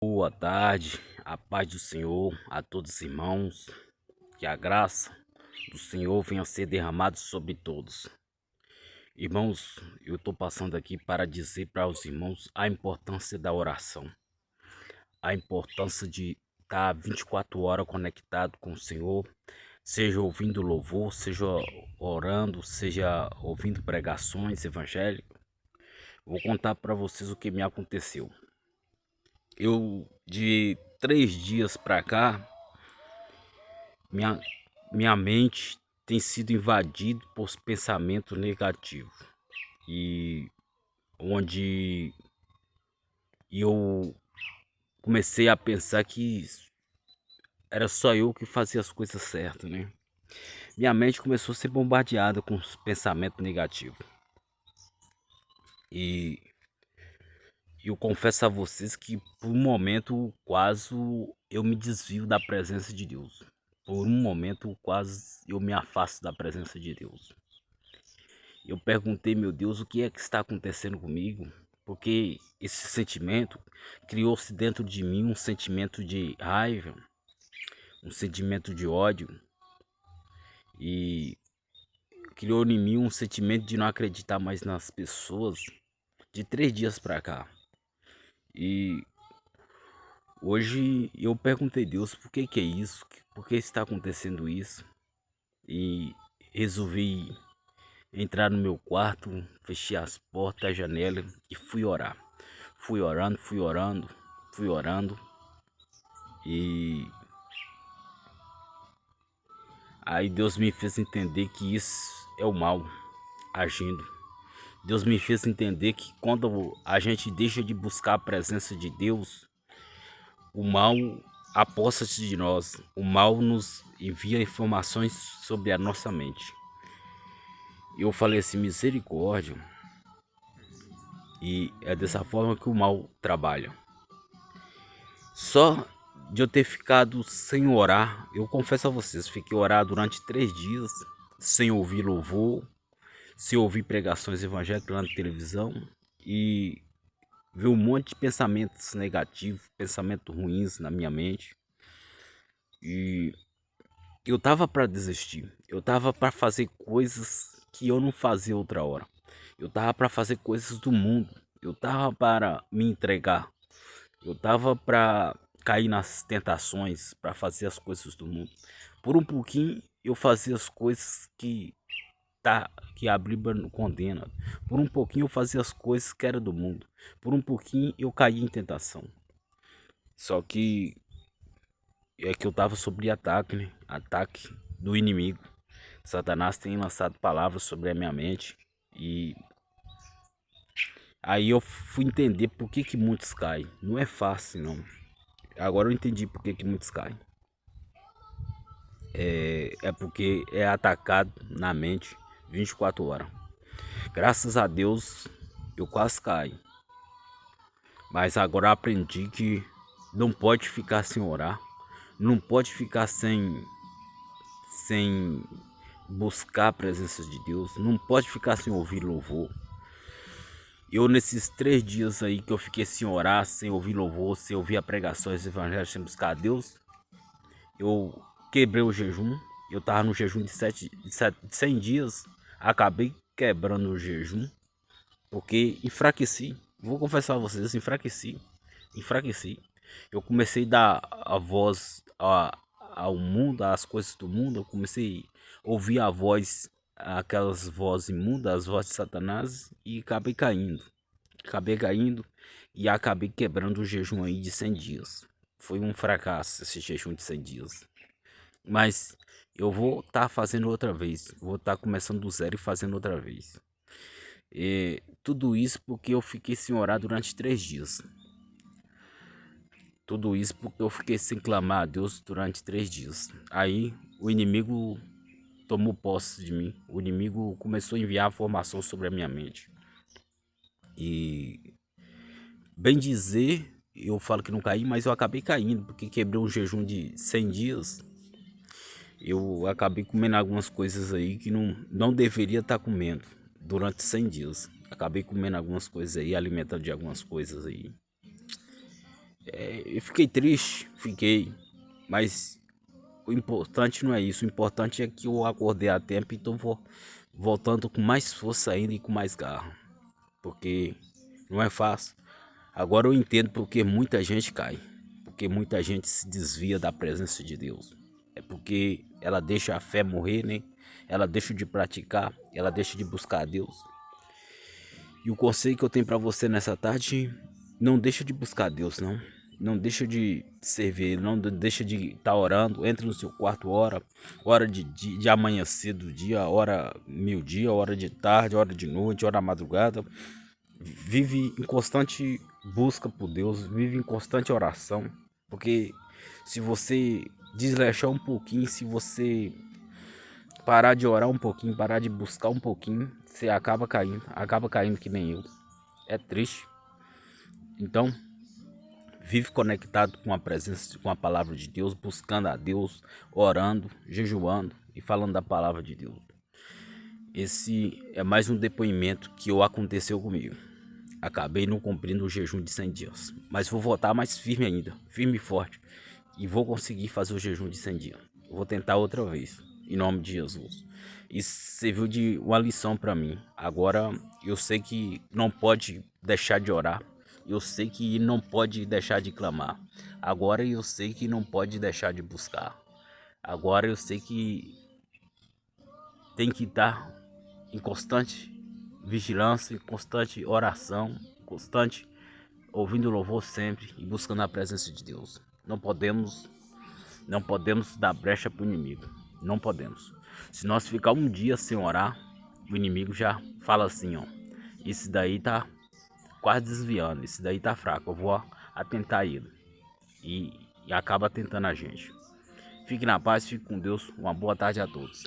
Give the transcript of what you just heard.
Boa tarde, a paz do Senhor a todos os irmãos, que a graça do Senhor venha a ser derramada sobre todos. Irmãos, eu estou passando aqui para dizer para os irmãos a importância da oração, a importância de estar 24 horas conectado com o Senhor, seja ouvindo louvor, seja orando, seja ouvindo pregações evangélicas. Vou contar para vocês o que me aconteceu. Eu, de 3 dias para cá, minha, minha mente tem sido invadida por pensamentos negativos. E onde eu comecei a pensar que era só eu que fazia as coisas certas, né? Minha mente começou a ser bombardeada com os pensamentos negativos. E eu confesso a vocês que por um momento quase eu me desvio da presença de Deus. Por um momento quase eu me afasto da presença de Deus. Eu perguntei, meu Deus, o que é que está acontecendo comigo? Porque esse sentimento criou-se dentro de mim um sentimento de raiva, um sentimento de ódio e criou em mim um sentimento de não acreditar mais nas pessoas de 3 dias para cá. E hoje eu perguntei a Deus por que é isso, por que está acontecendo isso e resolvi entrar no meu quarto, fechei as portas, a janela e fui orar. Fui orando, fui orando, fui orando e aí Deus me fez entender que isso é o mal agindo. Deus me fez entender que quando a gente deixa de buscar a presença de Deus, o mal aposta-se de nós. O mal nos envia informações sobre a nossa mente. Eu falei assim, misericórdia. E é dessa forma que o mal trabalha. Só de eu ter ficado sem orar, eu confesso a vocês, fiquei orar durante 3 dias, sem ouvir louvor, sem ouvir pregações evangélicas lá na televisão e vi um monte de pensamentos negativos, pensamentos ruins na minha mente. E eu tava para desistir, eu tava para fazer coisas que eu não fazia outra hora. Eu tava para fazer coisas do mundo, eu tava para me entregar. Eu tava para cair nas tentações, para fazer as coisas do mundo. Por um pouquinho eu fazia as coisas que a Bíblia não condena. Por um pouquinho eu fazia as coisas que era do mundo. Por um pouquinho eu caía em tentação. Só que é que eu tava sob ataque, né? Ataque do inimigo. Satanás tem lançado palavras sobre a minha mente e aí eu fui entender por que muitos caem. Não é fácil, não. Agora eu entendi por que muitos caem. É porque é atacado na mente 24 horas. Graças a Deus eu quase caí. Mas agora eu aprendi que não pode ficar sem orar. Não pode ficar sem buscar a presença de Deus. Não pode ficar sem ouvir louvor. Eu nesses 3 dias aí que eu fiquei sem orar, sem ouvir louvor, sem ouvir a pregações evangélicas, sem buscar a Deus, eu quebrei o jejum. Eu tava no jejum de 100 dias. Acabei quebrando o jejum. Porque enfraqueci. Vou confessar a vocês, enfraqueci. Enfraqueci. Eu comecei a dar a voz ao mundo, às coisas do mundo. Eu comecei a ouvir a voz, aquelas vozes imundas, as vozes de Satanás. E acabei caindo. Acabei caindo e acabei quebrando o jejum aí de 100 dias. Foi um fracasso esse jejum de 100 dias. Mas eu vou estar fazendo outra vez. Vou estar começando do zero e fazendo outra vez. E tudo isso porque eu fiquei sem orar durante 3 dias. Tudo isso porque eu fiquei sem clamar a Deus durante 3 dias. Aí o inimigo tomou posse de mim. O inimigo começou a enviar informação sobre a minha mente. E bem dizer, eu falo que não caí, mas eu acabei caindo porque quebrei um jejum de 100 dias. Eu acabei comendo algumas coisas aí que não deveria estar comendo durante 100 dias. Acabei comendo algumas coisas aí, alimentando de algumas coisas aí. Eu fiquei triste, mas o importante não é isso. O importante é que eu acordei a tempo e tô voltando com mais força ainda e com mais garra. Porque não é fácil. Agora eu entendo porque muita gente cai. Porque muita gente se desvia da presença de Deus. É porque ela deixa a fé morrer, né? Ela deixa de praticar, ela deixa de buscar a Deus. E o conselho que eu tenho para você nessa tarde, não deixa de buscar a Deus, não. Não deixa de servir, não deixa de estar orando. Entre no seu quarto, hora de amanhecer do dia, hora meio-dia, hora de tarde, hora de noite, hora da madrugada. Vive em constante busca por Deus, vive em constante oração. Porque se você desleixar um pouquinho, se você parar de orar um pouquinho, parar de buscar um pouquinho, você acaba caindo que nem eu. É triste. Então, vive conectado com a presença, com a palavra de Deus, buscando a Deus, orando, jejuando e falando da palavra de Deus. Esse é mais um depoimento que aconteceu comigo. Acabei não cumprindo o jejum de 100 dias, mas vou voltar mais firme ainda, firme e forte, e vou conseguir fazer o jejum de 100 dias. Vou tentar outra vez, em nome de Jesus. Isso serviu de uma lição para mim. Agora eu sei que não pode deixar de orar. Eu sei que não pode deixar de clamar. Agora eu sei que não pode deixar de buscar. Agora eu sei que tem que estar em constante vigilância, em constante oração, constante ouvindo louvor sempre e buscando a presença de Deus. Não podemos dar brecha para o inimigo. Não podemos. Se nós ficar um dia sem orar, o inimigo já fala assim, ó. Esse daí tá quase desviando, esse daí tá fraco, eu vou atentar ele. E acaba tentando a gente. Fique na paz, fique com Deus. Uma boa tarde a todos.